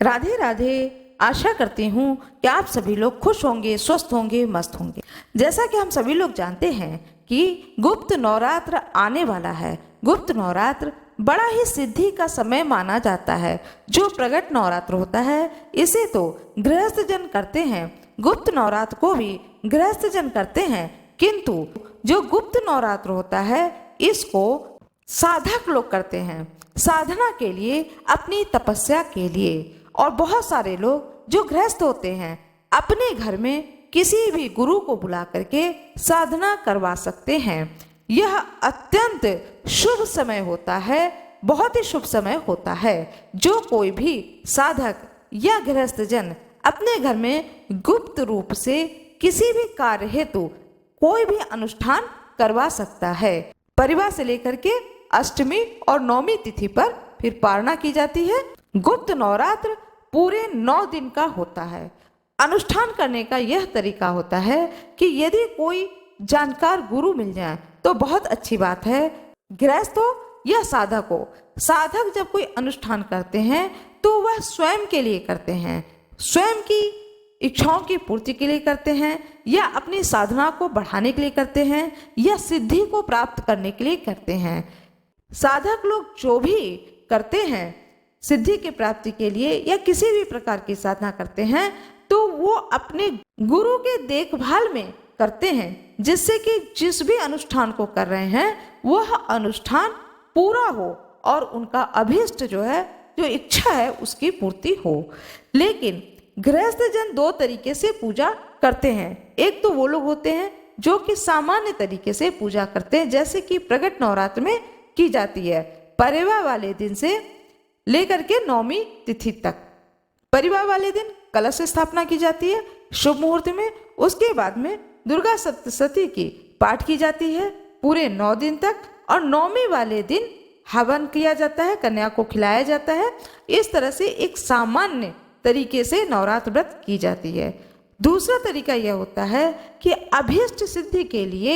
राधे राधे। आशा करती हूँ कि आप सभी लोग खुश होंगे, स्वस्थ होंगे, मस्त होंगे। जैसा कि हम सभी लोग जानते हैं कि गुप्त नवरात्र आने वाला है। गुप्त नवरात्र बड़ा ही सिद्धि का समय माना जाता है। जो प्रगट नवरात्र होता है इसे तो गृहस्थ जन करते हैं, गुप्त नवरात्र को भी गृहस्थ जन करते हैं, किंतु जो गुप्त नवरात्र होता है इसको साधक लोग करते हैं, साधना के लिए, अपनी तपस्या के लिए। और बहुत सारे लोग जो गृहस्थ होते हैं अपने घर में किसी भी गुरु को बुला करके साधना करवा सकते हैं। यह अत्यंत शुभ समय होता है, बहुत ही शुभ समय होता है। जो कोई भी साधक या गृहस्थ जन अपने घर में गुप्त रूप से किसी भी कार्य हेतु कोई भी अनुष्ठान करवा सकता है। परिवार से लेकर के अष्टमी और नवमी तिथि पर फिर पारणा की जाती है। गुप्त नवरात्र पूरे 9 दिन का होता है। अनुष्ठान करने का यह तरीका होता है कि यदि कोई जानकार गुरु मिल जाए तो बहुत अच्छी बात है। गृहस्थ हो या साधक हो, साधक जब कोई अनुष्ठान करते हैं तो वह स्वयं के लिए करते हैं, स्वयं की इच्छाओं की पूर्ति के लिए करते हैं, या अपनी साधना को बढ़ाने के लिए करते हैं, या सिद्धि को प्राप्त करने के लिए करते हैं। साधक लोग जो भी करते हैं सिद्धि की प्राप्ति के लिए या किसी भी प्रकार की साधना करते हैं तो वो अपने गुरु के देखभाल में करते हैं, जिससे कि जिस भी अनुष्ठान को कर रहे हैं वह अनुष्ठान पूरा हो और उनका अभीष्ट जो है, जो इच्छा है, उसकी पूर्ति हो। लेकिन गृहस्थ जन 2 तरीके से पूजा करते हैं। एक तो वो लोग होते हैं जो कि सामान्य तरीके से पूजा करते हैं, जैसे कि प्रगट नवरात्र में की जाती है। परिवार वाले दिन से लेकर के नवमी तिथि तक परिवार वाले दिन कलश स्थापना की जाती है शुभ मुहूर्त में। उसके बाद में दुर्गा सप्तशती की पाठ की जाती है पूरे 9 दिन तक, और नवमी वाले दिन हवन किया जाता है, कन्या को खिलाया जाता है। इस तरह से एक सामान्य तरीके से नवरात्र व्रत की जाती है। दूसरा तरीका यह होता है कि अभीष्ट सिद्धि के लिए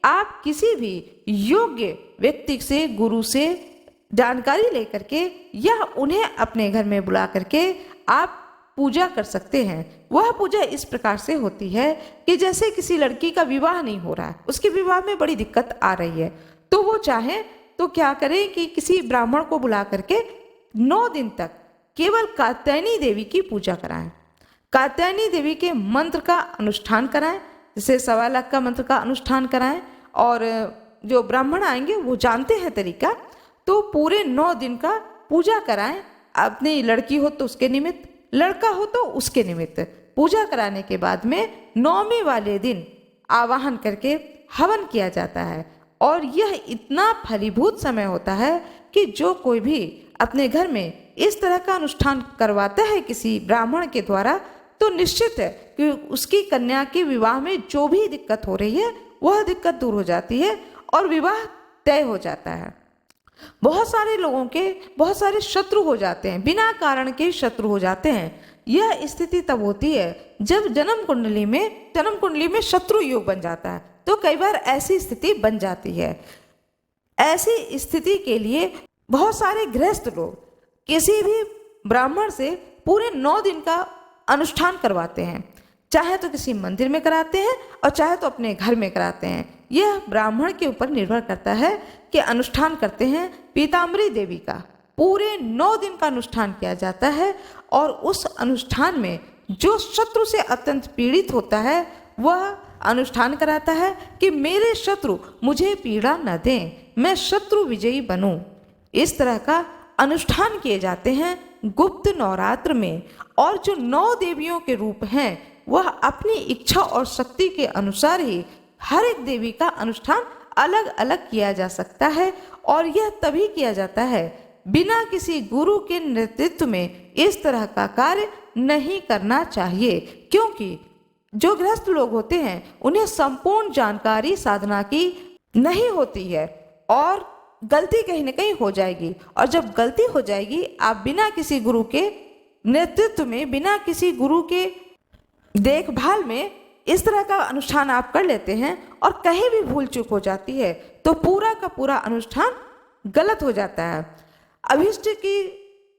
आप किसी भी योग्य व्यक्ति से, गुरु से जानकारी लेकर के या उन्हें अपने घर में बुला करके आप पूजा कर सकते हैं। वह पूजा इस प्रकार से होती है कि जैसे किसी लड़की का विवाह नहीं हो रहा है, उसके विवाह में बड़ी दिक्कत आ रही है, तो वो चाहे तो क्या करें कि किसी ब्राह्मण को बुला करके 9 दिन तक केवल कात्यायनी देवी की पूजा कराएं, कात्यायनी देवी के मंत्र का अनुष्ठान कराएं, जैसे 1.25 लाख का मंत्र का अनुष्ठान कराएं। और जो ब्राह्मण आएंगे वो जानते हैं तरीका, तो पूरे 9 दिन का पूजा कराएं। अपनी लड़की हो तो उसके निमित्त, लड़का हो तो उसके निमित्त पूजा कराने के बाद में नवमी वाले दिन आवाहन करके हवन किया जाता है। और यह इतना फलीभूत समय होता है कि जो कोई भी अपने घर में इस तरह का अनुष्ठान करवाता है किसी ब्राह्मण के द्वारा, तो निश्चित है कि उसकी कन्या के विवाह में जो भी दिक्कत हो रही है वह दिक्कत दूर हो जाती है और विवाह तय हो जाता है। बहुत सारे लोगों के बहुत सारे शत्रु हो जाते हैं, बिना कारण के शत्रु हो जाते हैं। यह स्थिति तब होती है जब जन्म कुंडली में शत्रु योग बन जाता है, तो कई बार ऐसी स्थिति बन जाती है। ऐसी स्थिति के लिए बहुत सारे गृहस्थ लोग किसी भी ब्राह्मण से पूरे 9 दिन का अनुष्ठान करवाते हैं, चाहे तो किसी मंदिर में कराते हैं और चाहे तो अपने घर में कराते हैं। यह ब्राह्मण के ऊपर निर्भर करता है कि अनुष्ठान करते हैं। पीताम्बरी देवी का पूरे 9 दिन का अनुष्ठान किया जाता है, और उस अनुष्ठान में जो शत्रु से अत्यंत पीड़ित होता है वह अनुष्ठान कराता है कि मेरे शत्रु मुझे पीड़ा न दें, मैं शत्रु विजयी बनूं। इस तरह का अनुष्ठान किए जाते हैं गुप्त नवरात्र में। और जो 9 देवियों के रूप हैं वह अपनी इच्छा और शक्ति के अनुसार ही हर एक देवी का अनुष्ठान अलग अलग किया जा सकता है, और यह तभी किया जाता है बिना किसी गुरु के नेतृत्व में। इस तरह का कार्य नहीं करना चाहिए, क्योंकि जो गृहस्थ लोग होते हैं उन्हें संपूर्ण जानकारी साधना की नहीं होती है और गलती कहीं ना कहीं हो जाएगी। और जब गलती हो जाएगी, आप बिना किसी गुरु के नेतृत्व में, बिना किसी गुरु के देखभाल में इस तरह का अनुष्ठान आप कर लेते हैं और कहीं भी भूल चूक हो जाती है तो पूरा का पूरा अनुष्ठान गलत हो जाता है। अभीष्ट की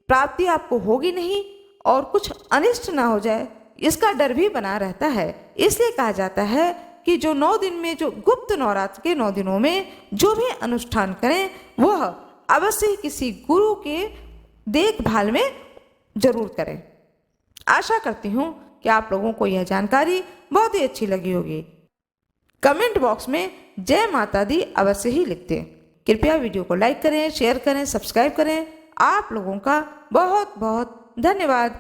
प्राप्ति आपको होगी नहीं और कुछ अनिष्ट ना हो जाए, इसका डर भी बना रहता है। इसलिए कहा जाता है कि जो 9 दिन में, जो गुप्त नवरात्र के 9 दिनों में जो भी अनुष्ठान करें वह अवश्य ही किसी गुरु के देखभाल में जरूर करें। आशा करती हूँ कि आप लोगों को यह जानकारी बहुत ही अच्छी लगी होगी। कमेंट बॉक्स में जय माता दी अवश्य ही लिख दें। कृपया वीडियो को लाइक करें, शेयर करें, सब्सक्राइब करें। आप लोगों का बहुत बहुत धन्यवाद।